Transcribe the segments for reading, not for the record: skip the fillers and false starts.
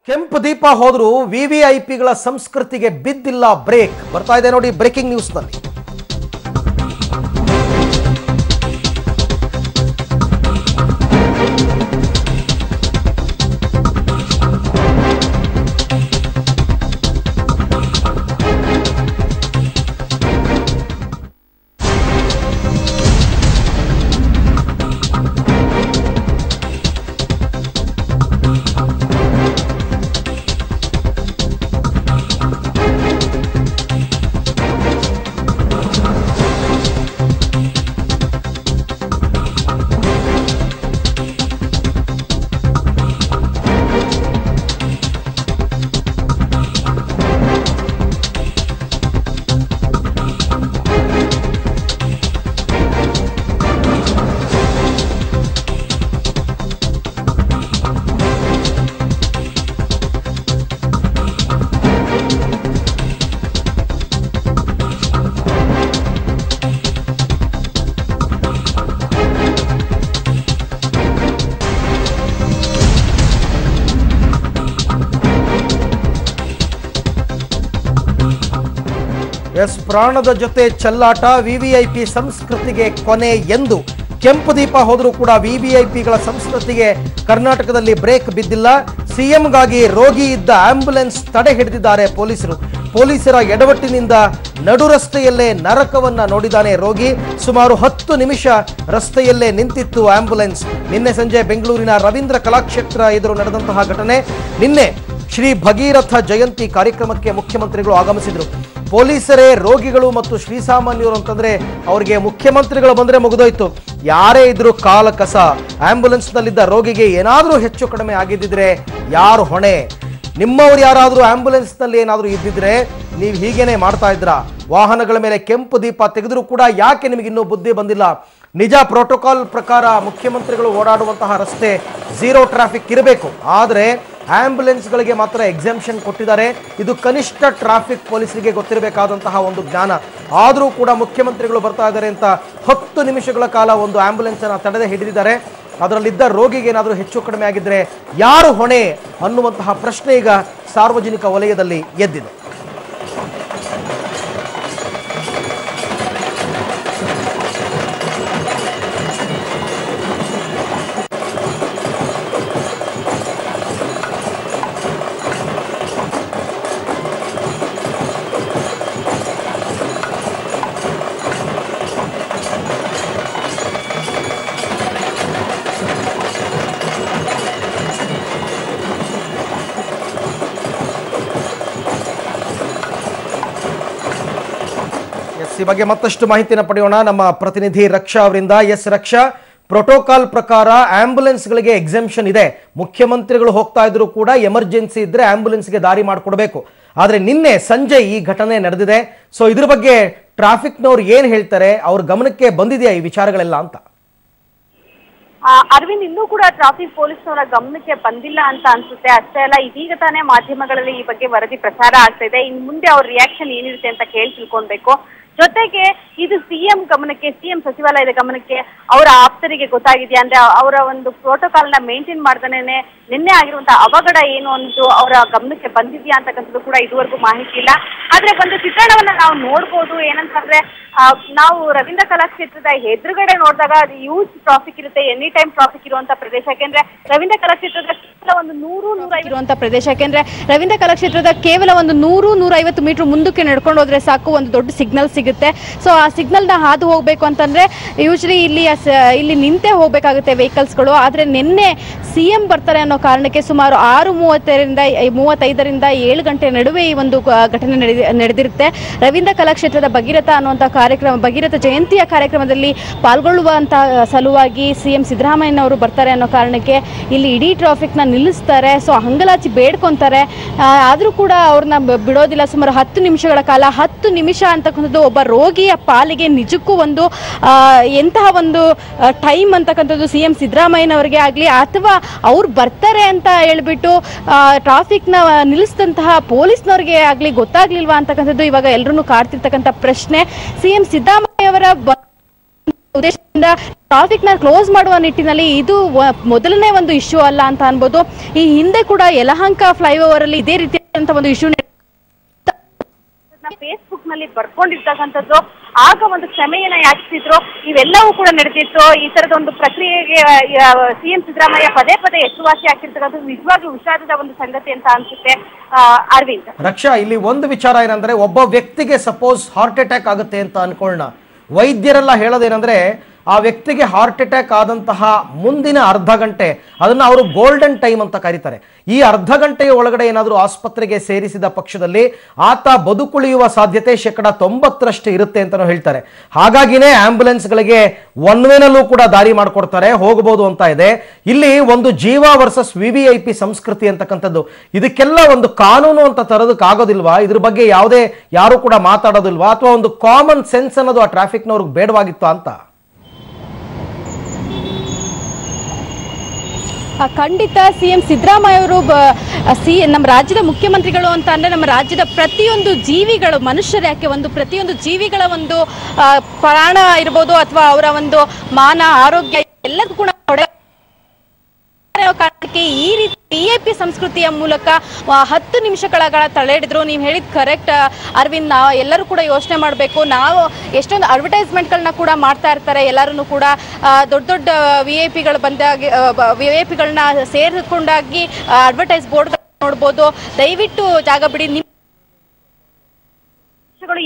ಕೆಂಪು ದೀಪ ಹೋದ್ರು ವಿವಿಐಪಿಗಳ ಸಂಸ್ಕೃತಿಗೆ ಬಿದ್ದಿಲ್ಲ ಬ್ರೇಕ್. ಬರ್ತಾ ಇದೆ ನೋಡಿ ಬ್ರೇಕಿಂಗ್ ನ್ಯೂಸ್ ನಲ್ಲಿ. ಪ್ರಾಣದ ಜೊತೆ ಚೆಲ್ಲಾಟ, ವಿವಿಐಪಿ ಸಂಸ್ಕೃತಿಗೆ ಕೊನೆ ಎಂದು. ಕೆಂಪು ದೀಪ ಹೋದರೂ ಕೂಡ ವಿವಿಐಪಿಗಳ ಸಂಸ್ಕೃತಿಗೆ ಕರ್ನಾಟಕದಲ್ಲಿ ಬ್ರೇಕ್ ಬಿದ್ದಿಲ್ಲ. ಸಿಎಂಗಾಗಿ ರೋಗಿ ಇದ್ದ ಆಂಬ್ಯುಲೆನ್ಸ್ ತಡೆ ಹಿಡಿದಿದ್ದಾರೆ ಪೊಲೀಸರು. ಪೊಲೀಸರ ಎಡವಟ್ಟಿನಿಂದ ನಡು ರಸ್ತೆಯಲ್ಲೇ ನರಕವನ್ನ ನೋಡಿದ್ದಾನೆ ರೋಗಿ. ಸುಮಾರು 10 ನಿಮಿಷ ರಸ್ತೆಯಲ್ಲೇ ನಿಂತಿತ್ತು ಆಂಬ್ಯುಲೆನ್ಸ್. ನಿನ್ನೆ ಸಂಜೆ ಬೆಂಗಳೂರಿನ ರವೀಂದ್ರ ಕಲಾಕ್ಷೇತ್ರ ಎದುರು ನಡೆದಂತಹ ಘಟನೆ. ನಿನ್ನೆ ಶ್ರೀ ಭಗೀರಥ ಜಯಂತಿ ಕಾರ್ಯಕ್ರಮಕ್ಕೆ ಮುಖ್ಯಮಂತ್ರಿಗಳು ಆಗಮಿಸಿದರು. ಪೊಲೀಸರೇ ರೋಗಿಗಳು ಮತ್ತು ಶ್ರೀಸಾಮಾನ್ಯರು ಅಂತಂದ್ರೆ ಅವರಿಗೆ ಮುಖ್ಯಮಂತ್ರಿಗಳು ಬಂದ್ರೆ ಮುಗಿದೋಯ್ತು. ಯಾರೇ ಇದ್ರು ಕಾಲ ಕಸ. ಆಂಬ್ಯುಲೆನ್ಸ್ ನಲ್ಲಿದ್ದ ರೋಗಿಗೆ ಏನಾದರೂ ಹೆಚ್ಚು ಕಡಿಮೆ ಆಗಿದ್ದಿದ್ರೆ ಯಾರು ಹೊಣೆ? ನಿಮ್ಮವ್ರು ಯಾರಾದರೂ ಆಂಬ್ಯುಲೆನ್ಸ್ ನಲ್ಲಿ ಏನಾದರೂ ಇದ್ದಿದ್ರೆ ನೀವು ಹೀಗೇನೆ ಮಾಡ್ತಾ ಇದ್ರ? ವಾಹನಗಳ ಮೇಲೆ ಕೆಂಪು ದೀಪ ತೆಗೆದರೂ ಕೂಡ ಯಾಕೆ ನಿಮಗೆ ಇನ್ನೂ ಬುದ್ಧಿ ಬಂದಿಲ್ಲ? ನಿಜ, ಪ್ರೋಟೋಕಾಲ್ ಪ್ರಕಾರ ಮುಖ್ಯಮಂತ್ರಿಗಳು ಓಡಾಡುವಂತಹ ರಸ್ತೆ ಝೀರೋ ಟ್ರಾಫಿಕ್ ಇರಬೇಕು. ಆದರೆ ಆಂಬ್ಯುಲೆನ್ಸ್ಗಳಿಗೆ ಮಾತ್ರ ಎಕ್ಸೆಂಪ್ಷನ್ ಕೊಟ್ಟಿದ್ದಾರೆ. ಇದು ಕನಿಷ್ಠ ಟ್ರಾಫಿಕ್ ಪೊಲೀಸರಿಗೆ ಗೊತ್ತಿರಬೇಕಾದಂತಹ ಒಂದು ಜ್ಞಾನ. ಆದರೂ ಕೂಡ ಮುಖ್ಯಮಂತ್ರಿಗಳು ಬರ್ತಾ ಇದ್ದಾರೆ ಅಂತ 10 ನಿಮಿಷಗಳ ಕಾಲ ಒಂದು ಆಂಬ್ಯುಲೆನ್ಸ್ ಅನ್ನು ತಡೆದೇ ಹಿಡಿದಿದ್ದಾರೆ. ಅದರಲ್ಲಿದ್ದ ರೋಗಿಗೆ ಏನಾದರೂ ಹೆಚ್ಚು ಕಡಿಮೆ ಆಗಿದ್ರೆ ಯಾರು ಹೊಣೆ ಅನ್ನುವಂತಹ ಪ್ರಶ್ನೆ ಈಗ ಸಾರ್ವಜನಿಕ ವಲಯದಲ್ಲಿ ಎದ್ದಿದೆ. ಈ ಬಗ್ಗೆ ಮತ್ತಷ್ಟು ಮಾಹಿತಿಯನ್ನು ಪಡೆಯೋಣ ನಮ್ಮ ಪ್ರತಿನಿಧಿ ರಕ್ಷಾ ಅವರಿಂದ. ರಕ್ಷಾ, ಪ್ರೋಟೋಕಾಲ್ ಪ್ರಕಾರ ಆಂಬ್ಯುಲೆನ್ಸ್ಗಳಿಗೆ ಎಕ್ಸೆಂಪ್ಷನ್ ಇದೆ. ಮುಖ್ಯಮಂತ್ರಿಗಳು ಹೋಗ್ತಾ ಇದ್ರು ಕೂಡ ಎಮರ್ಜೆನ್ಸಿ ಇದ್ರೆ ಆಂಬ್ಯುಲೆನ್ಸ್ಗೆ ದಾರಿ ಮಾಡಿಕೊಡ್ಬೇಕು. ಆದ್ರೆ ನಿನ್ನೆ ಸಂಜೆ ಈ ಘಟನೆ ನಡೆದಿದೆ. ಸೊ ಇದ್ರ ಬಗ್ಗೆ ಟ್ರಾಫಿಕ್ನವ್ರು ಏನ್ ಹೇಳ್ತಾರೆ? ಅವ್ರ ಗಮನಕ್ಕೆ ಬಂದಿದೆಯಾ ಈ ವಿಚಾರಗಳೆಲ್ಲ ಅಂತ? ಅರವಿಂದ್, ಇನ್ನೂ ಕೂಡ ಟ್ರಾಫಿಕ್ ಪೊಲೀಸ್ನವರ ಗಮನಕ್ಕೆ ಬಂದಿಲ್ಲ ಅಂತ ಅನ್ಸುತ್ತೆ. ಅಷ್ಟೇ ಅಲ್ಲ, ಇದೀಗ ತಾನೇ ಮಾಧ್ಯಮಗಳಲ್ಲಿ ಈ ಬಗ್ಗೆ ವರದಿ ಪ್ರಸಾರ ಆಗ್ತಾ ಇದೆ. ಇನ್ ಮುಂದೆ ಅವ್ರ ರಿಯಾಕ್ಷನ್ ಏನಿರುತ್ತೆ ಅಂತ ತಿಳ್ಕೊಳ್ಬೇಕು. ಜೊತೆಗೆ ಇದು ಸಿಎಂ ಗಮನಕ್ಕೆ, ಸಿಎಂ ಸಚಿವಾಲಯದ ಗಮನಕ್ಕೆ, ಅವರ ಆಪ್ತರಿಗೆ ಗೊತ್ತಾಗಿದೆಯಾ ಅಂದ್ರೆ ಅವರ ಒಂದು ಪ್ರೋಟೋಕಾಲ್ ನ ಮೇಂಟೈನ್ ಮಾಡ್ತಾನೆ ನಿನ್ನೆ ಆಗಿರುವಂತಹ ಅವಘಡ ಏನು ಅನ್ನೋದು ಅವರ ಗಮನಕ್ಕೆ ಬಂದಿದ್ಯಾ ಅಂತಕ್ಕಂಥದ್ದು ಕೂಡ ಇದುವರೆಗೂ ಮಾಹಿತಿ ಇಲ್ಲ. ಆದ್ರೆ ಒಂದು ಚಿತ್ರಣವನ್ನ ನಾವು ನೋಡ್ಬೋದು. ಏನಂತಂದ್ರೆ ನಾವು ರವೀಂದ್ರ ಕಲಾಕ್ಷೇತ್ರದ ಎದುರುಗಡೆ ನೋಡಿದಾಗ ಅದು ಯೂಸ್ ಟ್ರಾಫಿಕ್ ಇರುತ್ತೆ, ಎನಿ ಟೈಮ್ ಟ್ರಾಫಿಕ್ ಇರುವಂತ ಪ್ರದೇಶ. ಯಾಕೆಂದ್ರೆ ರವೀಂದ್ರ ಕಲಾಕ್ಷೇತ್ರದ ಕೇವಲ ಒಂದು 100-150 ಇರುವಂತ ಪ್ರದೇಶ. ಯಾಕೆಂದ್ರೆ ರವೀಂದ್ರ ಕಲಾಕ್ಷೇತ್ರದ ಕೇವಲ ಒಂದು 100-150 ಮೀಟರ್ ಮುಂದಕ್ಕೆ ನಡ್ಕೊಂಡು ಹೋದ್ರೆ ಸಾಕು, ಒಂದು ದೊಡ್ಡ ಸಿಗ್ನಲ್ ಸಿಗುತ್ತೆ. ಸೊ ಆ ಸಿಗ್ನಲ್ ನ ಹಾದು ಹೋಗ್ಬೇಕು ಅಂತಂದ್ರೆ ಯೂಶಲಿ ಇಲ್ಲಿ ನಿಂತೇ ಹೋಗ್ಬೇಕಾಗುತ್ತೆ ವೆಹಿಕಲ್ಸ್ಗಳು. ಆದ್ರೆ ನಿನ್ನೆ ಸಿಎಂ ಬರ್ತಾರೆ ಅನ್ನೋ ಕಾರಣಕ್ಕೆ ಸುಮಾರು 6:35ರಿಂದ 7 ಗಂಟೆ ನಡುವೆ ಈ ಒಂದು ಘಟನೆ ನಡೆದಿರುತ್ತೆ. ರವೀಂದ್ರ ಕಲಾಕ್ಷೇತ್ರದ ಭಗೀರಥ ಅನ್ನುವಂಥ ಭಗೀರಥ ಜಯಂತಿಯ ಕಾರ್ಯಕ್ರಮದಲ್ಲಿ ಪಾಲ್ಗೊಳ್ಳುವಂತ ಸಲುವಾಗಿ ಸಿಎಂ ಸಿದ್ದರಾಮಯ್ಯನವರು ಬರ್ತಾರೆ ಅನ್ನೋ ಕಾರಣಕ್ಕೆ ಇಲ್ಲಿ ಇಡೀ ಟ್ರಾಫಿಕ್ ನ ನಿಲ್ಲಿಸ್ತಾರೆ. ಸೊ ಹಂಗಲಾಚಿ ಬೇಡ್ಕೊಂತಾರೆ. ಆದ್ರೂ ಕೂಡ ಅವ್ರನ್ನ ಬಿಡೋದಿಲ್ಲ. ಸುಮಾರು 10 ನಿಮಿಷಗಳ ಕಾಲ. 10 ನಿಮಿಷ ಅಂತಕ್ಕಂಥದ್ದು ಒಬ್ಬ ರೋಗಿಯ ಪಾಲಿಗೆ ನಿಜಕ್ಕೂ ಒಂದು ಎಂತಹ ಒಂದು ಟೈಮ್ ಅಂತಕ್ಕಂಥದ್ದು ಸಿಎಂ ಸಿದ್ದರಾಮಯ್ಯನವರಿಗೆ ಆಗಲಿ ಅಥವಾ ಅವ್ರು ಬರ್ತಾರೆ ಅಂತ ಹೇಳ್ಬಿಟ್ಟು ಟ್ರಾಫಿಕ್ ನ ನಿಲ್ಲಿಸಿದಂತಹ ಪೊಲೀಸ್ನವ್ರಿಗೆ ಆಗ್ಲಿ ಗೊತ್ತಾಗ್ಲಿಲ್ವಾ ಅಂತಕ್ಕಂಥದ್ದು ಇವಾಗ ಎಲ್ಲರೂ ಕಾಡ್ತಿರ್ತಕ್ಕಂಥ ಪ್ರಶ್ನೆ. ಸಿಎಂ ಸಿದ್ದರಾಮಯ್ಯ ಅವರ ಉದ್ದೇಶದಿಂದ ಟ್ರಾಫಿಕ್ ನ ಕ್ಲೋಸ್ ಮಾಡುವ ನಿಟ್ಟಿನಲ್ಲಿ ಇದು ಮೊದಲನೇ ಒಂದು ಇಶ್ಯೂ ಅಲ್ಲ ಅಂತ ಅನ್ಬೋದು. ಈ ಹಿಂದೆ ಕೂಡ ಯಲಹಂಕ ಫ್ಲೈಓವರ್ ಅಲ್ಲಿ ಇದೇ ರೀತಿಯಾದಂತಹ ಒಂದು ಇಶ್ಯೂ ಫೇಸ್ಬುಕ್ ನಲ್ಲಿ ಬರ್ಕೊಂಡಿರ್ತಕ್ಕಂಥದ್ದು, ಆಗ ಒಂದು ಕ್ಷಮೆಯನ್ನ ಯಾಚಿಸಿದ್ರು, ಇವೆಲ್ಲವೂ ಕೂಡ ನಡೆದಿತ್ತು. ಈ ತರದ ಒಂದು ಪ್ರಕ್ರಿಯೆಗೆ ಸಿಎಂ ಸಿದ್ದರಾಮಯ್ಯ ಪದೇ ಪದೇ ಹೆಸರುವಾಸಿ ಆಗ್ತಿರ್ತಕ್ಕಂಥದ್ದು ನಿಜವಾಗ್ಲೂ ವಿಷಾದದ ಒಂದು ಸಂಗತಿ ಅಂತ ಅನ್ಸುತ್ತೆ. ಅರವಿಂದ್, ರಕ್ಷಾ, ಇಲ್ಲಿ ಒಂದು ವಿಚಾರ ಏನಂದ್ರೆ, ಒಬ್ಬ ವ್ಯಕ್ತಿಗೆ ಸಪೋಸ್ ಹಾರ್ಟ್ ಅಟ್ಯಾಕ್ ಆಗುತ್ತೆ ಅಂತ ಅನ್ಕೊಳ್ಳೋಣ, ವೈದ್ಯರೆಲ್ಲ ಹೇಳೋದೇನಂದ್ರೆ ಆ ವ್ಯಕ್ತಿಗೆ ಹಾರ್ಟ್ ಅಟ್ಯಾಕ್ ಆದಂತಹ ಮುಂದಿನ ಅರ್ಧ ಗಂಟೆ ಅದನ್ನು ಅವರು ಗೋಲ್ಡನ್ ಟೈಮ್ ಅಂತ ಕರೀತಾರೆ. ಈ ಅರ್ಧ ಗಂಟೆಯ ಒಳಗಡೆ ಏನಾದರೂ ಆಸ್ಪತ್ರೆಗೆ ಸೇರಿಸಿದ ಪಕ್ಷದಲ್ಲಿ ಆತ ಬದುಕುಳಿಯುವ ಸಾಧ್ಯತೆ 90% ಇರುತ್ತೆ ಅಂತಲೂ ಹೇಳ್ತಾರೆ. ಹಾಗಾಗಿನೇ ಆಂಬ್ಯುಲೆನ್ಸ್ಗಳಿಗೆ ಒನ್ ವೇನಲ್ಲೂ ಕೂಡ ದಾರಿ ಮಾಡಿಕೊಡ್ತಾರೆ, ಹೋಗಬಹುದು ಅಂತ ಇದೆ. ಇಲ್ಲಿ ಒಂದು ಜೀವ ವರ್ಸಸ್ VVIP ಸಂಸ್ಕೃತಿ ಅಂತಕ್ಕಂಥದ್ದು, ಇದಕ್ಕೆಲ್ಲ ಒಂದು ಕಾನೂನು ಅಂತ ತರೋದಕ್ಕಾಗೋದಿಲ್ವಾ? ಇದ್ರ ಬಗ್ಗೆ ಯಾರು ಕೂಡ ಮಾತಾಡೋದಿಲ್ವಾ? ಅಥವಾ ಒಂದು ಕಾಮನ್ ಸೆನ್ಸ್ ಅನ್ನೋದು ಆ ಟ್ರಾಫಿಕ್ನವ್ರಿಗೆ ಬೇಡವಾಗಿತ್ತು ಅಂತ? ಖಂಡಿತ ಸಿಎಂ ಸಿದ್ದರಾಮಯ್ಯ ಅವರು ನಮ್ಮ ರಾಜ್ಯದ ಮುಖ್ಯಮಂತ್ರಿಗಳು ಅಂತ ಅಂದ್ರೆ ನಮ್ಮ ರಾಜ್ಯದ ಪ್ರತಿಯೊಂದು ಜೀವಿಗಳು, ಮನುಷ್ಯರು ಯಾಕೆ ಒಂದು ಪ್ರತಿಯೊಂದು ಜೀವಿಗಳ ಒಂದು ಪ್ರಾಣ ಇರ್ಬೋದು ಅಥವಾ ಅವರ ಒಂದು ಮಾನ ಆರೋಗ್ಯ ಎಲ್ಲದೂ ಕೂಡ ಕಾರಣಕ್ಕೆ ಈ ರೀತಿ VIP ಸಂಸ್ಕೃತಿಯ ಮೂಲಕ 10 ನಿಮಿಷಗಳ ತಡೆ ಹಿಡಿದ್ರು. ನೀವು ಹೇಳಿದ್ ಕರೆಕ್ಟ್ ಅರವಿಂದ್. ಎಲ್ಲರೂ ಕೂಡ ಯೋಚನೆ ಮಾಡಬೇಕು. ನಾವು ಎಷ್ಟೊಂದು ಅಡ್ವರ್ಟೈಸ್ಮೆಂಟ್ಗಳನ್ನ ಕೂಡ ಮಾಡ್ತಾ ಇರ್ತಾರೆ, ಎಲ್ಲರೂ ಕೂಡ ದೊಡ್ಡ VIP ಬಂದಾಗಿ VIP ಸೇರಿಕೊಂಡಾಗಿ ಅಡ್ವರ್ಟೈಸ್ ಬೋರ್ಡ್ ನೋಡ್ಬೋದು. ದಯವಿಟ್ಟು ಜಾಗ ಬಿಡಿ,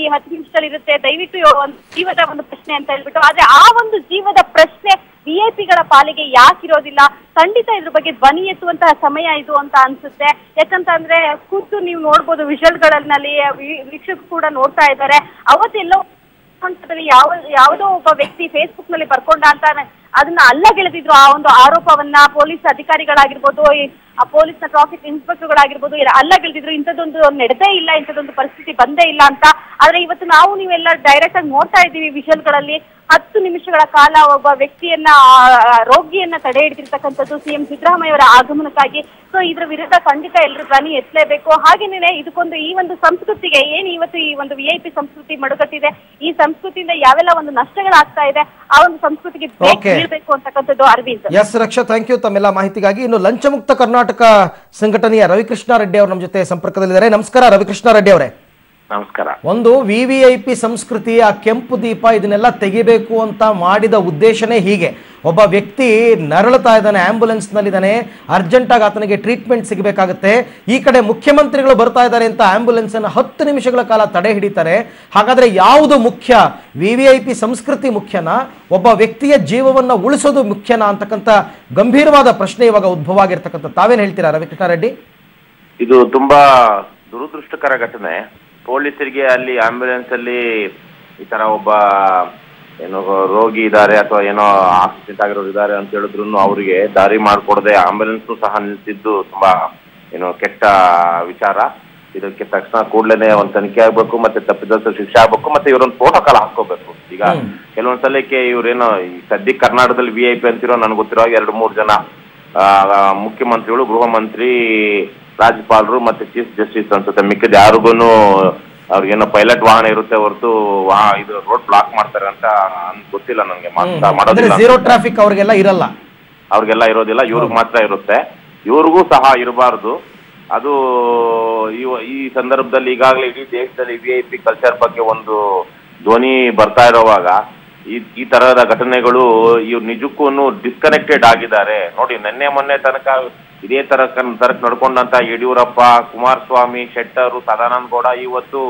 ಈ 10 ನಿಮಿಷದಲ್ಲಿ ಇರುತ್ತೆ, ದಯವಿಟ್ಟು ಒಂದು ಜೀವದ ಒಂದು ಪ್ರಶ್ನೆ ಅಂತ ಹೇಳ್ಬಿಟ್ಟು. ಆದ್ರೆ ಆ ಒಂದು ಜೀವದ ಪ್ರಶ್ನೆ VIPಗಳ ಪಾಲಿಗೆ ಯಾಕಿರೋದಿಲ್ಲ? ಖಂಡಿತ ಇದ್ರ ಬಗ್ಗೆ ಧ್ವನಿ ಎತ್ತುವಂತಹ ಸಮಯ ಇದು ಅಂತ ಅನ್ಸುತ್ತೆ. ಯಾಕಂತಂದ್ರೆ ಖುದ್ದು ನೀವು ನೋಡ್ಬೋದು, ವಿಷಲ್ಗಳಲ್ಲಿ ವೀಕ್ಷಕರು ಕೂಡ ನೋಡ್ತಾ ಇದ್ದಾರೆ. ಅವತ್ತೆಲ್ಲೋ ಹಂತದಲ್ಲಿ ಯಾವುದೋ ಒಬ್ಬ ವ್ಯಕ್ತಿ ಫೇಸ್ಬುಕ್ ನಲ್ಲಿ ಬರ್ಕೊಂಡ ಅಂತ ಅದನ್ನ ಅಲ್ಲಗೆಳೆದಿದ್ರು. ಆ ಒಂದು ಆರೋಪವನ್ನ ಪೊಲೀಸ್ ಅಧಿಕಾರಿಗಳಾಗಿರ್ಬೋದು, ಆ ಪೊಲೀಸ್ನ ಟ್ರಾಫಿಕ್ ಇನ್ಸ್ಪೆಕ್ಟರ್ಗಳಾಗಿರ್ಬೋದು ಅಲ್ಲಗೆಳೆದಿದ್ರು. ಇಂಥದ್ದೊಂದು ನಡೆದೇ ಇಲ್ಲ, ಇಂಥದ್ದೊಂದು ಪರಿಸ್ಥಿತಿ ಬಂದೇ ಇಲ್ಲ ಅಂತ. ಆದ್ರೆ ಇವತ್ತು ನೀವೆಲ್ಲ ಡೈರೆಕ್ಟ್ ಆಗಿ ನೋಡ್ತಾ ಇದ್ದೀವಿ ವಿಷಲ್ಗಳಲ್ಲಿ 10 ನಿಮಿಷಗಳ ಕಾಲ ಒಬ್ಬ ವ್ಯಕ್ತಿಯನ್ನ, ರೋಗಿಯನ್ನ ತಡೆ ಹಿಡಿದಿರ್ತಕ್ಕಂಥದ್ದು ಸಿಎಂ ಸಿದ್ದರಾಮಯ್ಯ ಅವರ ಆಗಮನಕ್ಕಾಗಿ. ಸೊ ಇದ್ರ ವಿರುದ್ಧ ಖಂಡಿತ ಎಲ್ಲರೂ ಧ್ವನಿ ಎತ್ತಲೇಬೇಕು. ಹಾಗೇನೆ ಇದಕ್ಕೊಂದು ಈ ಒಂದು ಸಂಸ್ಕೃತಿಗೆ ಏನು ಇವತ್ತು ಈ ಒಂದು VIP ಸಂಸ್ಕೃತಿ ಮಡುಗಟ್ಟಿದೆ, ಈ ಸಂಸ್ಕೃತಿಯಿಂದ ಯಾವೆಲ್ಲ ಒಂದು ನಷ್ಟಗಳಾಗ್ತಾ ಇದೆ, ಆ ಒಂದು ಸಂಸ್ಕೃತಿಗೆ ಬೀಳ್ಬೇಕು ಅಂತಕ್ಕಂಥದ್ದು. Aravind, S Raksha, thank you ತಮ್ಮೆಲ್ಲ ಮಾಹಿತಿಗಾಗಿ. ಇನ್ನು ಲಂಚಮುಕ್ತ ಕರ್ನಾಟಕ ಸಂಘಟನೆಯ ರವಿಕೃಷ್ಣ ರೆಡ್ಡಿ ಅವರು ನಮ್ಮ ಜೊತೆ ಸಂಪರ್ಕದಲ್ಲಿದ್ದಾರೆ. ನಮಸ್ಕಾರ ರವಿಕೃಷ್ಣ ರೆಡ್ಡಿ ಅವರೇ. ನಮಸ್ಕಾರ. ಒಂದು VVIP ಸಂಸ್ಕೃತಿ, ಆ ಕೆಂಪು ದೀಪ ಇದನ್ನೆಲ್ಲ ತೆಗಿಬೇಕು ಅಂತ ಮಾಡಿದ ಉದ್ದೇಶನೇ ಹೀಗೆ. ಒಬ್ಬ ವ್ಯಕ್ತಿ ನರಳುತ್ತಾ ಇದ್ದಾನೆ, ಆಂಬ್ಯುಲೆನ್ಸ್ ನಲ್ಲಿದ್ದಾನೆ, ಅರ್ಜೆಂಟ್ ಆಗಿ ಆತನಿಗೆ ಟ್ರೀಟ್ಮೆಂಟ್ ಸಿಗಬೇಕಾಗುತ್ತೆ. ಈ ಕಡೆ ಮುಖ್ಯಮಂತ್ರಿಗಳು ಬರ್ತಾ ಇದ್ದಾರೆ ಅಂತ ಆಂಬ್ಯುಲೆನ್ಸ್ ಅನ್ನು 10 ನಿಮಿಷಗಳ ಕಾಲ ತಡೆ ಹಿಡಿತಾರೆ. ಹಾಗಾದ್ರೆ ಯಾವುದು ಮುಖ್ಯ? VVIP ಸಂಸ್ಕೃತಿ ಮುಖ್ಯನಾ, ಒಬ್ಬ ವ್ಯಕ್ತಿಯ ಜೀವವನ್ನ ಉಳಿಸೋದು ಮುಖ್ಯನಾ ಅಂತಕ್ಕಂಥ ಗಂಭೀರವಾದ ಪ್ರಶ್ನೆ ಇವಾಗ ಉದ್ಭವ ಆಗಿರ್ತಕ್ಕಂಥ. ತಾವೇನ್ ಹೇಳ್ತೀರಾ ರವಿಕೃಷ್ಣ ರೆಡ್ಡಿ? ಇದು ತುಂಬಾ ದುರದೃಷ್ಟಕರ ಘಟನೆ. ಪೊಲೀಸರಿಗೆ ಅಲ್ಲಿ ಆಂಬ್ಯುಲೆನ್ಸ್ ಅಲ್ಲಿ ಈ ತರ ಒಬ್ಬ ಏನೋ ರೋಗಿ ಇದ್ದಾರೆ ಅಥವಾ ಏನೋ ಆಕ್ಸಿಡೆಂಟ್ ಆಗಿರೋರು ಇದ್ದಾರೆ ಅಂತ ಹೇಳಿದ್ರು ಅವರಿಗೆ ದಾರಿ ಮಾಡಿಕೊಡದೆ ಆಂಬ್ಯುಲೆನ್ಸ್ ಸಹ ನಿಲ್ಸಿದ್ದು ತುಂಬಾ ಏನೋ ಕೆಟ್ಟ ವಿಚಾರ. ಇದಕ್ಕೆ ತಕ್ಷಣ ಕೂಡಲೇ ಒಂದು ತನಿಖೆ ಆಗ್ಬೇಕು, ಮತ್ತೆ ತಪ್ಪಿದಷ್ಟು ಶಿಕ್ಷೆ ಆಗ್ಬೇಕು, ಮತ್ತೆ ಇವರೊಂದು ಪ್ರೋಟೋಕಾಲ್ ಹಾಕೋಬೇಕು. ಈಗ ಕೆಲವೊಂದ್ಸಲಕ್ಕೆ ಇವ್ರೇನೋ ಈ ಸದ್ಯಕ್ಕೆ ಕರ್ನಾಟಕದಲ್ಲಿ VIP ಅಂತಿರೋ ನನಗೆ ಗೊತ್ತಿರೋ 2-3 ಜನ ಮುಖ್ಯಮಂತ್ರಿಗಳು, ಗೃಹ ಮಂತ್ರಿ, ರಾಜ್ಯಪಾಲರು ಮತ್ತೆ ಚೀಫ್ ಜಸ್ಟಿಸ್ ಅನ್ಸುತ್ತೆ. ಮಿಕ್ಕಿದ ಯಾರಿಗೂ ಅವ್ರಿಗೇನೋ ಪೈಲಟ್ ವಾಹನ ಇರುತ್ತೆ ಹೊರತು ಇದು ರೋಡ್ ಬ್ಲಾಕ್ ಮಾಡ್ತಾರೆ ಅಂತ ಗೊತ್ತಿಲ್ಲ ನನಗೆ. ಮಾಡೋದಿಲ್ಲ, ಝೀರೋ ಟ್ರಾಫಿಕ್ ಅವ್ರಿಗೆಲ್ಲ ಇರಲ್ಲ, ಅವ್ರಿಗೆಲ್ಲ ಇರೋದಿಲ್ಲ, ಇವ್ರಿಗೆ ಮಾತ್ರ ಇರುತ್ತೆ. ಇವ್ರಿಗೂ ಸಹ ಇರಬಾರ್ದು. ಅದು ಈ ಸಂದರ್ಭದಲ್ಲಿ ಈಗಾಗಲೇ ಇಡೀ ದೇಶದಲ್ಲಿ VIP ಕಲ್ಚರ್ ಬಗ್ಗೆ ಒಂದು ಧ್ವನಿ ಬರ್ತಾ ಇರೋವಾಗ ಈ ತರಹದ ಘಟನೆಗಳು ಇವ್ರು ನಿಜಕ್ಕೂ ಡಿಸ್ಕನೆಕ್ಟೆಡ್ ಆಗಿದ್ದಾರೆ. ನೋಡಿ, ಮೊನ್ನೆ ತನಕ ಇದೇ ತರ ನಡ್ಕೊಂಡಂತ ಯಡಿಯೂರಪ್ಪ, ಕುಮಾರಸ್ವಾಮಿ, ಶೆಟ್ಟರು, ಸದಾನಂದ ಗೌಡ ಇವತ್ತು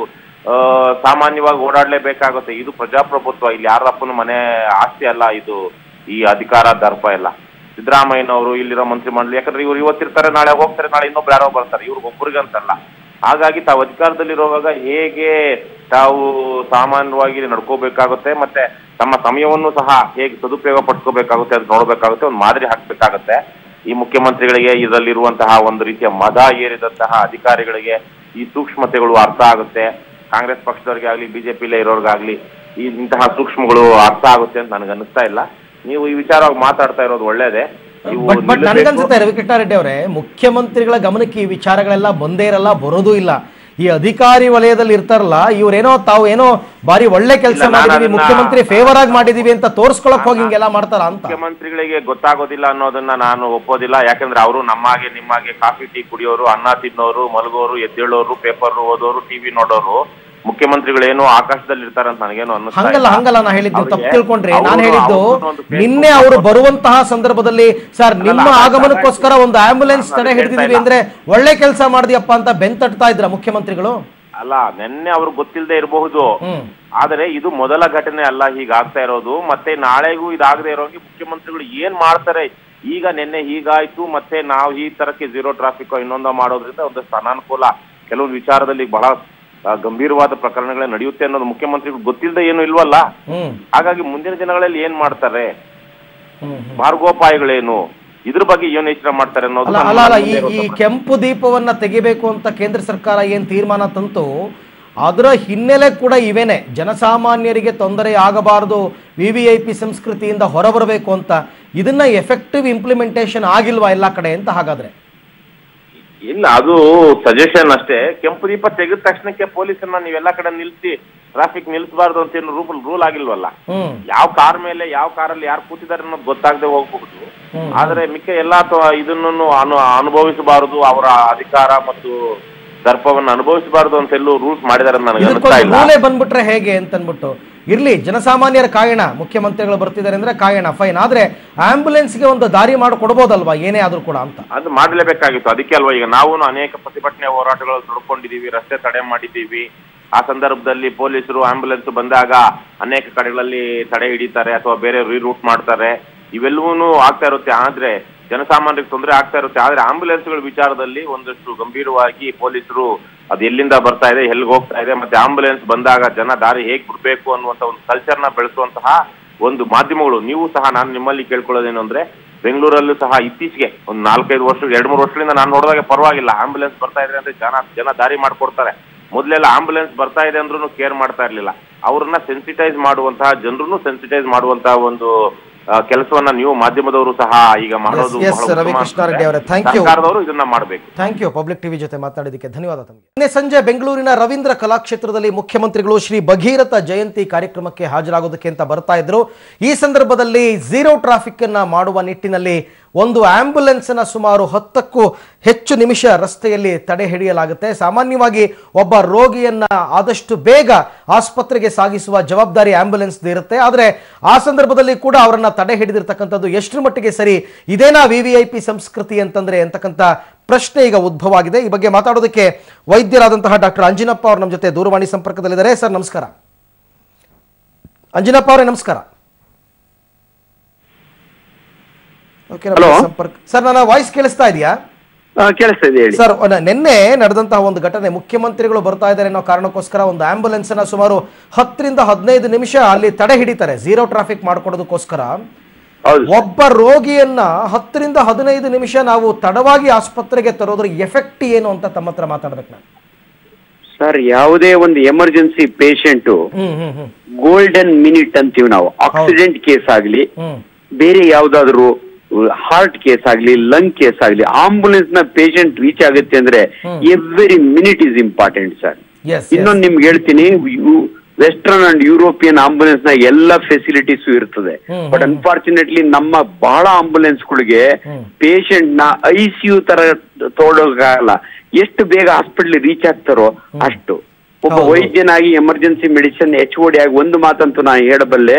ಸಾಮಾನ್ಯವಾಗಿ ಓಡಾಡ್ಲೇಬೇಕಾಗುತ್ತೆ. ಇದು ಪ್ರಜಾಪ್ರಭುತ್ವ. ಇಲ್ಲಿ ಯಾರಪ್ಪನ ಮನೆ ಆಸ್ತಿ ಅಲ್ಲ ಇದು, ಈ ಅಧಿಕಾರ ದರ್ಪ ಎಲ್ಲ ಸಿದ್ದರಾಮಯ್ಯನವರು, ಇಲ್ಲಿರೋ ಮಂತ್ರಿ ಮಂಡಳಿ. ಯಾಕಂದ್ರೆ ಇವ್ರು ಇವತ್ತಿರ್ತಾರೆ, ನಾಳೆ ಹೋಗ್ತಾರೆ, ನಾಳೆ ಇನ್ನೊಬ್ರು ಯಾರೋ ಬರ್ತಾರೆ, ಇವ್ರಿಗೊಬ್ಬರಿಗಂತಲ್ಲ. ಹಾಗಾಗಿ ತಾವು ಅಧಿಕಾರದಲ್ಲಿರುವಾಗ ಹೇಗೆ ತಾವು ಸಾಮಾನ್ಯವಾಗಿ ನಡ್ಕೋಬೇಕಾಗುತ್ತೆ, ಮತ್ತೆ ತಮ್ಮ ಸಮಯವನ್ನು ಸಹ ಹೇಗೆ ಸದುಪಯೋಗ ಪಡ್ಕೋಬೇಕಾಗುತ್ತೆ ಅದು ನೋಡ್ಬೇಕಾಗುತ್ತೆ, ಒಂದು ಮಾದರಿ ಹಾಕ್ಬೇಕಾಗತ್ತೆ. ಈ ಮುಖ್ಯಮಂತ್ರಿಗಳಿಗೆ ಇದರಲ್ಲಿರುವಂತಹ ಒಂದು ರೀತಿಯ ಮದ ಏರಿದಂತಹ ಅಧಿಕಾರಿಗಳಿಗೆ ಈ ಸೂಕ್ಷ್ಮತೆಗಳು ಅರ್ಥ ಆಗುತ್ತೆ. ಕಾಂಗ್ರೆಸ್ ಪಕ್ಷದವ್ರಿಗೆ ಆಗ್ಲಿ, ಬಿಜೆಪಿಲೇ ಇರೋರ್ಗಾಗ್ಲಿ ಇಂತಹ ಸೂಕ್ಷ್ಮಗಳು ಅರ್ಥ ಆಗುತ್ತೆ ಅಂತ ನನಗೆ ಅನಿಸ್ತಾ ಇಲ್ಲ. ನೀವು ಈ ವಿಚಾರವಾಗಿ ಮಾತಾಡ್ತಾ ಇರೋದು ಒಳ್ಳೇದೇ. ನನಗನ್ಸುತ್ತೆ ರವಿಕೃಷ್ಣ ರೆಡ್ಡಿ ಅವರೇ, ಮುಖ್ಯಮಂತ್ರಿಗಳ ಗಮನಕ್ಕೆ ಈ ವಿಚಾರಗಳೆಲ್ಲ ಬಂದೇ ಇರಲ್ಲ, ಬರೋದೂ ಇಲ್ಲ. ಈ ಅಧಿಕಾರಿ ವಲಯದಲ್ಲಿ ಇರ್ತಾರಲ್ಲ, ಇವ್ರೇನೋ ತಾವು ಏನೋ ಬಾರಿ ಒಳ್ಳೆ ಕೆಲಸ ಮಾಡಿದೀವಿ, ಮುಖ್ಯಮಂತ್ರಿ ಫೇವರ್ ಆಗಿ ಮಾಡಿದೀವಿ ಅಂತ ತೋರ್ಸ್ಕೊಳಕ್ ಹೋಗಿ ಹಿಂಗೆಲ್ಲ ಮಾಡ್ತಾರ ಅಂತ. ಮುಖ್ಯಮಂತ್ರಿಗಳಿಗೆ ಗೊತ್ತಾಗೋದಿಲ್ಲ ಅನ್ನೋದನ್ನ ನಾನು ಒಪ್ಪೋದಿಲ್ಲ. ಯಾಕಂದ್ರೆ ಅವರು ನಮ್ಮಾಗೆ ನಿಮ್ಮಾಗೆ ಕಾಫಿ ಟೀ ಕುಡಿಯೋರು, ಅನ್ನ ತಿನ್ನೋರು, ಮಲಗೋರು, ಎದ್ದೇಳೋರು, ಪೇಪರ್ ಓದೋರು, ಟಿವಿ ನೋಡೋರು. ಮುಖ್ಯಮಂತ್ರಿಗಳೇನು ಆಕಾಶದಲ್ಲಿ ಇರ್ತಾರಂತ ನನಗೇನು ಹಂಗಲ್ಲ ನಾ ಹೇಳಿದ್ದು ತಪ್ಪು ತಿಳ್ಕೊಂಡ್ರಿ. ನಾನು ಹೇಳಿದ್ದು ನಿನ್ನೆ ಅವರು ಬರುವಂತಹ ಸಂದರ್ಭದಲ್ಲಿ ಸರ್ ನಿಮ್ಮ ಆಗಮನಕ್ಕೋಸ್ಕರ ಒಂದು ಆಂಬ್ಯುಲೆನ್ಸ್ ತಡೆ ಹಿಡಿದಿದ್ವಿ ಅಂದ್ರೆ ಒಳ್ಳೆ ಕೆಲಸ ಮಾಡಿದ್ಯಪ್ಪ ಅಂತ ಬೆಂತಟ್ತಾ ಇದ್ರ ಮುಖ್ಯಮಂತ್ರಿಗಳು. ಅಲ್ಲ, ನಿನ್ನೆ ಅವ್ರಿಗೆ ಗೊತ್ತಿಲ್ಲದೆ ಇರಬಹುದು, ಆದ್ರೆ ಇದು ಮೊದಲ ಘಟನೆ ಅಲ್ಲ ಹೀಗಾಗ್ತಾ ಇರೋದು. ಮತ್ತೆ ನಾಳೆಗೂ ಇದಾಗದೆ ಇರೋಂಗೆ ಮುಖ್ಯಮಂತ್ರಿಗಳು ಏನ್ ಮಾಡ್ತಾರೆ. ಈಗ ನಿನ್ನೆ ಹೀಗಾಯ್ತು, ಮತ್ತೆ ನಾವು ಈ ತರಕ್ಕೆ ಝೀರೋ ಟ್ರಾಫಿಕ್ ಇನ್ನೊಂದು ಮಾಡೋದ್ರಿಂದ ಒಂದಷ್ಟು ಅನಾನುಕೂಲ, ಕೆಲವೊಂದು ವಿಚಾರದಲ್ಲಿ ಬಹಳ ಗಂಭೀರವಾದ ಪ್ರಕರಣಗಳೇ ನಡೆಯುತ್ತೆ ಅನ್ನೋದು ಮುಖ್ಯಮಂತ್ರಿಗಳು ಗೊತ್ತಿಲ್ಲದೆ ಏನು ಇಲ್ವಲ್ಲ. ಹಾಗಾಗಿ ಮುಂದಿನ ದಿನಗಳಲ್ಲಿ ಏನ್ ಮಾಡ್ತಾರೆ, ಮಾರ್ಗೋಪಾಯಗಳೇನು, ಇದ್ರ ಬಗ್ಗೆ ಏನು ಯೋಚನೆ ಮಾಡ್ತಾರೆ ಅನ್ನೋದು. ಅಲ್ಲ, ಈ ಕೆಂಪು ದೀಪವನ್ನ ತೆಗಿಬೇಕು ಅಂತ ಕೇಂದ್ರ ಸರ್ಕಾರ ಏನ್ ತೀರ್ಮಾನ ತಂತು, ಅದರ ಹಿನ್ನೆಲೆ ಕೂಡ ಇವೇನೆ. ಜನಸಾಮಾನ್ಯರಿಗೆ ತೊಂದರೆ ಆಗಬಾರದು, VVIP ಸಂಸ್ಕೃತಿಯಿಂದ ಹೊರಬರಬೇಕು ಅಂತ. ಇದನ್ನ ಎಫೆಕ್ಟಿವ್ ಇಂಪ್ಲಿಮೆಂಟೇಷನ್ ಆಗಿಲ್ವಾ ಎಲ್ಲಾ ಕಡೆ ಅಂತ? ಹಾಗಾದ್ರೆ ಇಲ್ಲ, ಅದು ಸಜೆಷನ್ ಅಷ್ಟೇ. ಕೆಂಪು ದೀಪ ತೆಗೆದ ತಕ್ಷಣಕ್ಕೆ ಪೊಲೀಸನ್ನ ನೀವೆಲ್ಲಾ ಕಡೆ ನಿಲ್ಸಿ ಟ್ರಾಫಿಕ್ ನಿಲ್ಸಬಾರ್ದು ಅಂತ ಏನು ರೂಲ್ ಆಗಿಲ್ವಲ್ಲ. ಯಾವ ಕಾರ್ ಮೇಲೆ ಯಾವ ಕಾರಲ್ಲಿ ಯಾರು ಕೂತಿದ್ದಾರೆ ಅನ್ನೋದು ಗೊತ್ತಾಗದೆ ಹೋಗ್ಬಹುದು. ಆದ್ರೆ ಮಿಕ್ಕ ಎಲ್ಲಾ ಇದನ್ನು ಅನುಭವಿಸಬಾರದು, ಅವರ ಅಧಿಕಾರ ಮತ್ತು ದರ್ಪವನ್ನು ಅನುಭವಿಸಬಾರದು ಅಂತ ಎಲ್ಲೂ ರೂಲ್ಸ್ ಮಾಡಿದಾರೆ ನನಗೆ ಅನಿಸ್ತಾ ಇಲ್ಲ. ರೂಲೇ ಬಂದ್ಬಿಟ್ರೆ ಹೇಗೆ ಅಂತ ಅನ್ಬಿಟ್ಟು ಇರ್ಲಿ, ಜನಸಾಮಾನ್ಯರ ಕಾಯಣ, ಮುಖ್ಯಮಂತ್ರಿಗಳು ಬರ್ತಿದ್ದಾರೆ ಅಂದ್ರೆ ಕಾಯಣ, ಫೈನ್. ಆದ್ರೆ ಆಂಬ್ಯುಲೆನ್ಸ್ಗೆ ಒಂದು ದಾರಿ ಮಾಡಿಕೊಡ್ಬೋದಲ್ವಾ ಏನೇ ಆದ್ರೂ ಕೂಡ ಅಂತ? ಅದು ಮಾಡಲೇಬೇಕಾಗಿತ್ತು. ಅದಕ್ಕೆ ಅಲ್ವಾ ಈಗ ನಾವು ಅನೇಕ ಪ್ರತಿಭಟನೆ ಹೋರಾಟಗಳು ತೊಡ್ಕೊಂಡಿದೀವಿ, ರಸ್ತೆ ತಡೆ ಮಾಡಿದ್ದೀವಿ. ಆ ಸಂದರ್ಭದಲ್ಲಿ ಪೊಲೀಸರು ಆಂಬ್ಯುಲೆನ್ಸ್ ಬಂದಾಗ ಅನೇಕ ಕಡೆಗಳಲ್ಲಿ ತಡೆ ಹಿಡಿತಾರೆ ಅಥವಾ ಬೇರೆ ರೀರೂಟ್ ಮಾಡ್ತಾರೆ. ಇವೆಲ್ಲವೂ ಆಗ್ತಾ ಇರುತ್ತೆ. ಆದ್ರೆ ಜನಸಾಮಾನ್ಯರಿಗೆ ತೊಂದರೆ ಆಗ್ತಾ ಇರುತ್ತೆ. ಆದ್ರೆ ಆಂಬ್ಯುಲೆನ್ಸ್ಗಳ ವಿಚಾರದಲ್ಲಿ ಒಂದಷ್ಟು ಗಂಭೀರವಾಗಿ ಪೊಲೀಸರು ಅದು ಎಲ್ಲಿಂದ ಬರ್ತಾ ಇದೆ, ಎಲ್ಲಿಗೆ ಹೋಗ್ತಾ ಇದೆ, ಮತ್ತೆ ಆಂಬ್ಯುಲೆನ್ಸ್ ಬಂದಾಗ ಜನ ದಾರಿ ಹೇಗೆ ಬಿಡ್ಬೇಕು ಅನ್ನುವಂತ ಒಂದು ಕಲ್ಚರ್ನ ಬೆಳೆಸುವಂತಹ ಒಂದು ಮಾಧ್ಯಮಗಳು, ನೀವು ಸಹ ನಾನು ನಿಮ್ಮಲ್ಲಿ ಕೇಳ್ಕೊಳ್ಳೋದೇನು ಅಂದ್ರೆ, ಬೆಂಗಳೂರಲ್ಲೂ ಸಹ ಇತ್ತೀಚೆಗೆ ಒಂದು 4-5 ವರ್ಷ 2-3 ವರ್ಷಗಳಿಂದ ನಾನು ನೋಡಿದಾಗ ಪರವಾಗಿಲ್ಲ, ಆಂಬ್ಯುಲೆನ್ಸ್ ಬರ್ತಾ ಇದೆ ಅಂದ್ರೆ ಜನ ದಾರಿ ಮಾಡ್ಕೊಡ್ತಾರೆ. ಮೊದಲೆಲ್ಲ ಆಂಬ್ಯುಲೆನ್ಸ್ ಬರ್ತಾ ಇದೆ ಅಂದ್ರೂ ಕೇರ್ ಮಾಡ್ತಾ ಇರ್ಲಿಲ್ಲ. ಅವ್ರನ್ನ ಸೆನ್ಸಿಟೈಸ್ ಮಾಡುವಂತಹ, ಜನರನ್ನು ಸೆನ್ಸಿಟೈಸ್ ಮಾಡುವಂತಹ ಒಂದು ಕೆಲಸವನ್ನ ನೀವು ಮಾಧ್ಯಮದವರು ಸಹ ಈಗ ಮಾಡೋದು. ರವಿಕೃಷ್ಣಾರೆಡ್ಡಿ ಅವರೇ, ಸರ್ಕಾರದವರು ಇದನ್ನ ಮಾಡಬೇಕು. Thank you. ಪಬ್ಲಿಕ್ ಟಿವಿ ಜೊತೆ ಮಾತನಾಡಿದಕ್ಕೆ ಧನ್ಯವಾದ ತಮಗೆ. ನಿನ್ನೆ ಸಂಜೆ ಬೆಂಗಳೂರಿನ ರವೀಂದ್ರ ಕಲಾಕ್ಷೇತ್ರದಲ್ಲಿ ಮುಖ್ಯಮಂತ್ರಿಗಳು ಶ್ರೀ ಭಗೀರಥ ಜಯಂತಿ ಕಾರ್ಯಕ್ರಮಕ್ಕೆ ಹಾಜರಾಗೋದಕ್ಕೆ ಅಂತ ಬರ್ತಾ ಇದ್ರು. ಈ ಸಂದರ್ಭದಲ್ಲಿ ಝೀರೋ ಟ್ರಾಫಿಕ್ ಅನ್ನ ಮಾಡುವ ನಿಟ್ಟಿನಲ್ಲಿ ಒಂದು ಆಂಬ್ಯುಲೆನ್ಸ್ ಅನ್ನ ಸುಮಾರು 10ಕ್ಕೂ ಹೆಚ್ಚು ನಿಮಿಷ ರಸ್ತೆಯಲ್ಲಿ ತಡೆ ಹಿಡಿಯಲಾಗುತ್ತೆ. ಸಾಮಾನ್ಯವಾಗಿ ಒಬ್ಬ ರೋಗಿಯನ್ನ ಆದಷ್ಟು ಬೇಗ ಆಸ್ಪತ್ರೆಗೆ ಸಾಗಿಸುವ ಜವಾಬ್ದಾರಿ ಆಂಬ್ಯುಲೆನ್ಸ್ ಇರುತ್ತೆ. ಆದರೆ ಆ ಸಂದರ್ಭದಲ್ಲಿ ಕೂಡ ಅವರನ್ನ ತಡೆ ಹಿಡಿದಿರ್ತಕ್ಕಂಥದ್ದು ಎಷ್ಟರ ಮಟ್ಟಿಗೆ ಸರಿ, ಇದೇನಾ VVIP ಸಂಸ್ಕೃತಿ ಅಂತಂದ್ರೆ ಅಂತಕ್ಕಂಥ ಪ್ರಶ್ನೆ ಈಗ ಉದ್ಭವ ಆಗಿದೆ. ಈ ಬಗ್ಗೆ ಮಾತಾಡೋದಕ್ಕೆ ವೈದ್ಯರಾದಂತಹ ಡಾಕ್ಟರ್ ಅಂಜಿನಪ್ಪ ಅವರು ನಮ್ಮ ಜೊತೆ ದೂರವಾಣಿ ಸಂಪರ್ಕದಲ್ಲಿದ್ದಾರೆ. ಸರ್ ನಮಸ್ಕಾರ. ಅಂಜಿನಪ್ಪ ಅವರೇ ನಮಸ್ಕಾರ. ಸರ್, ನನ್ನ ವಾಯ್ಸ್ ಕೇಳಿಸ್ತಾ ಇದೆಯಾ? ಕೇಳಿಸ್ತಾ ಇದೆ ಸರ್. ನಿನ್ನೆ ನಡೆದಂತಹ ಒಂದು ಘಟನೆ, ಮುಖ್ಯಮಂತ್ರಿಗಳು ಬರ್ತಾ ಇದ್ದಾರೆ ಅನ್ನೋ ಕಾರಣಕ್ಕೋಸ್ಕರ ಒಂದು ಆಂಬ್ಯುಲೆನ್ಸ್ ಅನ್ನ ಸುಮಾರು 10-15 ನಿಮಿಷ ಅಲ್ಲಿ ತಡೆ ಹಿಡಿತಾರೆ ಝೀರೋ ಟ್ರಾಫಿಕ್ ಮಾಡ್ಕೊಡೋದಕ್ಕೋಸ್ಕರ. ಒಬ್ಬ ರೋಗಿಯನ್ನ 10-15 ನಿಮಿಷ ನಾವು ತಡವಾಗಿ ಆಸ್ಪತ್ರೆಗೆ ತರೋದ್ರ ಎಫೆಕ್ಟ್ ಏನು ಅಂತ ತಮ್ಮ ಹತ್ರ ಮಾತಾಡ್ಬೇಕು ನಾನು. ಸರ್, ಯಾವುದೇ ಒಂದು ಎಮರ್ಜೆನ್ಸಿ ಪೇಷಂಟ್ ಗೋಲ್ಡನ್ ಮಿನಿಟ್ ಅಂತೀವಿ ನಾವು. ಆಕ್ಸಿಡೆಂಟ್ ಕೇಸ್ ಆಗ್ಲಿ, ಬೇರೆ ಯಾವ್ದಾದ್ರು ಹಾರ್ಟ್ ಕೇಸ್ ಆಗ್ಲಿ, ಲಂಗ್ ಕೇಸ್ ಆಗ್ಲಿ, ಆಂಬುಲೆನ್ಸ್ ನ ಪೇಷಂಟ್ ರೀಚ್ ಆಗುತ್ತೆ ಅಂದ್ರೆ every minute is important sir. ಇನ್ನೊಂದು ನಿಮ್ಗೆ ಹೇಳ್ತೀನಿ, ವೆಸ್ಟರ್ನ್ ಅಂಡ್ ಯುರೋಪಿಯನ್ ಆಂಬುಲೆನ್ಸ್ ನ ಎಲ್ಲ ಫೆಸಿಲಿಟೀಸ್ ಇರ್ತದೆ. ಬಟ್ ಅನ್ಫಾರ್ಚುನೇಟ್ಲಿ ನಮ್ಮ ಬಹಳ ಆಂಬುಲೆನ್ಸ್ ಗಳಿಗೆ ಪೇಷಂಟ್ ನ ICU ತರ ತೋಡೋಕಾಗಲ್ಲ. ಎಷ್ಟು ಬೇಗ ಹಾಸ್ಪಿಟಲ್ ರೀಚ್ ಆಗ್ತಾರೋ ಅಷ್ಟು. ಒಬ್ಬ ವೈದ್ಯನಾಗಿ ಎಮರ್ಜೆನ್ಸಿ ಮೆಡಿಸಿನ್ HOD ಆಗಿ ಒಂದು ಮಾತಂತೂ ನಾನು ಹೇಳಬಲ್ಲೆ,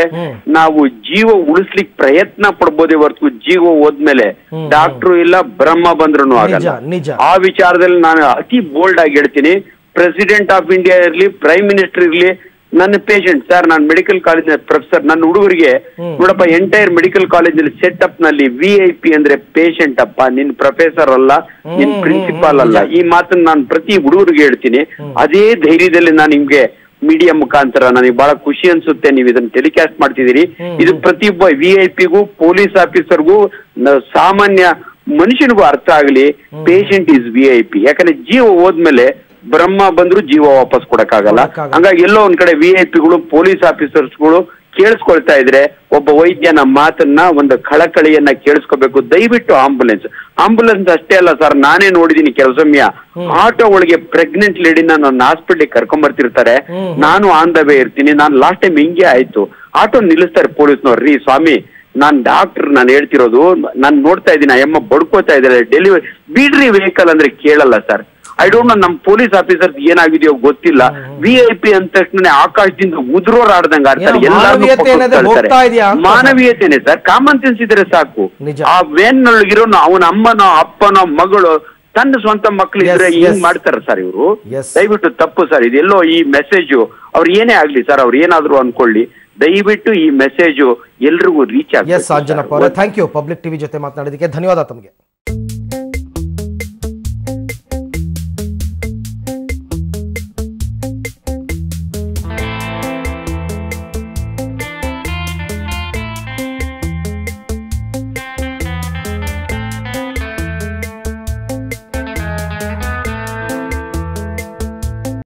ನಾವು ಜೀವ ಉಳಿಸ್ಲಿಕ್ಕೆ ಪ್ರಯತ್ನ ಪಡ್ಬೋದೇ ಹೊರತು ಜೀವ ಹೋದ್ಮೇಲೆ ಡಾಕ್ಟ್ರು ಇಲ್ಲ, ಬ್ರಹ್ಮ ಬಂದ್ರು ಆಗಲ್ಲ. ಆ ವಿಚಾರದಲ್ಲಿ ನಾನು ಅತಿ ಬೋಲ್ಡ್ ಆಗಿ ಹೇಳ್ತೀನಿ, ಪ್ರೆಸಿಡೆಂಟ್ ಆಫ್ ಇಂಡಿಯಾ ಇರ್ಲಿ, ಪ್ರೈಮ್ ಮಿನಿಸ್ಟರ್ ಇರ್ಲಿ, ನನ್ನ ಪೇಷಂಟ್ ಸರ್, ನಾನು ಮೆಡಿಕಲ್ ಕಾಲೇಜ್ ಪ್ರೊಫೆಸರ್, ನನ್ನ ಹುಡುಗರಿಗೆ ನೋಡಪ್ಪ ಎಂಟೈರ್ ಮೆಡಿಕಲ್ ಕಾಲೇಜಲ್ಲಿ ಸೆಟಪ್ ನಲ್ಲಿ VIP ಅಂದ್ರೆ ಪೇಷಂಟ್ ಅಪ್ಪ, ನಿನ್ ಪ್ರೊಫೆಸರ್ ಅಲ್ಲ, ನಿನ್ ಪ್ರಿನ್ಸಿಪಾಲ್ ಅಲ್ಲ. ಈ ಮಾತನ್ನ ನಾನು ಪ್ರತಿ ಹುಡುಗರಿಗೆ ಹೇಳ್ತೀನಿ. ಅದೇ ಧೈರ್ಯದಲ್ಲಿ ನಾನು ನಿಮ್ಗೆ ಮೀಡಿಯಾ ಮುಖಾಂತರ ನನಗೆ ಬಹಳ ಖುಷಿ ಅನ್ಸುತ್ತೆ, ನೀವು ಇದನ್ನ ಟೆಲಿಕಾಸ್ಟ್ ಮಾಡ್ತಿದ್ದೀರಿ. ಇದು ಪ್ರತಿಯೊಬ್ಬ VIP-ಗೂ, ಪೊಲೀಸ್ ಆಫೀಸರ್ಗೂ, ಸಾಮಾನ್ಯ ಮನುಷ್ಯನಿಗೂ ಅರ್ಥ ಆಗಲಿ. Patient is VIP. ಯಾಕಂದ್ರೆ ಜೀವ ಹೋದ್ಮೇಲೆ ಬ್ರಹ್ಮ ಬಂದ್ರು ಜೀವ ವಾಪಸ್ ಕೊಡಕ್ಕಾಗಲ್ಲ. ಹಂಗಾಗಿ ಎಲ್ಲೋ ಒಂದ್ ಕಡೆ VIP ಗಳು, ಪೊಲೀಸ್ ಆಫೀಸರ್ಸ್ಗಳು ಕೇಳಿಸ್ಕೊಳ್ತಾ ಇದ್ರೆ ಒಬ್ಬ ವೈದ್ಯನ ಮಾತನ್ನ, ಒಂದು ಕಳಕಳಿಯನ್ನ ಕೇಳಿಸ್ಕೋಬೇಕು. ದಯವಿಟ್ಟು ಆಂಬುಲೆನ್ಸ್ ಅಷ್ಟೇ ಅಲ್ಲ ಸರ್, ನಾನೇ ನೋಡಿದೀನಿ ಕೆಲವು ಸಮಯ ಆಟೋ ಒಳಗೆ ಪ್ರೆಗ್ನೆಂಟ್ ಲೇಡಿನ ನನ್ನ ಹಾಸ್ಪಿಟ್ಲಿಗೆ ಕರ್ಕೊಂಡ್ ಬರ್ತಿರ್ತಾರೆ. ನಾನು ಆನ್ ದ ವೇ ಇರ್ತೀನಿ. ನಾನು ಲಾಸ್ಟ್ ಟೈಮ್ ಹಿಂಗೆ ಆಯ್ತು, ಆಟೋ ನಿಲ್ಲಿಸ್ತಾರೆ ಪೊಲೀಸ್ನವ್ರು. ರೀ ಸ್ವಾಮಿ, ನಾನ್ ಡಾಕ್ಟರ್, ನಾನು ಹೇಳ್ತಿರೋದು, ನಾನು ನೋಡ್ತಾ ಇದ್ದೀನಿ ಅಮ್ಮ ಬಡ್ಕೋತಾ ಇದ್ದಾರೆ, ಡೆಲಿವರಿ ಬಿಡ್ರಿ ವೆಹಿಕಲ್ ಅಂದ್ರೆ ಕೇಳಲ್ಲ ಸರ್. ಐ ಡೋಂಟ್ ನೋ ನಮ್ ಪೊಲೀಸ್ ಆಫೀಸರ್ಸ್ ಏನಾಗಿದೆಯೋ ಗೊತ್ತಿಲ್ಲ. VIP ಅಂದ ತಕ್ಷಣ ಆಕಾಶದಿಂದ ಉದುರೋರಾಡ್ದಂಗ ಆಡ್ತಾರೆ, ಎಲ್ಲರೂ ಮಾನವೀಯತೆನೆ ಸರ್, ಕಾಮನ್ ಸೆನ್ಸ್ ಇದ್ರೆ ಸಾಕು. ಆ ವೇನ್ ನೊಳಗಿರೋ ಅವನ ಅಮ್ಮನೋ ಅಪ್ಪನೋ ಮಗಳು ತನ್ನ ಸ್ವಂತ ಮಕ್ಳು ಇದ್ರೆ ಏನ್ ಮಾಡ್ತಾರ ಸರ್ ಇವರು? ದಯವಿಟ್ಟು ತಪ್ಪು ಸರ್ ಇದೆಲ್ಲೋ. ಈ ಮೆಸೇಜ್ ಅವ್ರು ಏನೇ ಆಗ್ಲಿ ಸರ್, ಅವ್ರು ಏನಾದ್ರು ಅನ್ಕೊಳ್ಳಿ, ದಯವಿಟ್ಟು ಈ ಮೆಸೇಜ್ ಎಲ್ರಿಗೂ ರೀಚ್ ಆಗುತ್ತೆ. Thank you. ಪಬ್ಲಿಕ್ ಟಿವಿ ಜೊತೆ ಮಾತನಾಡಿದಕ್ಕೆ ಧನ್ಯವಾದ ತಮಗೆ.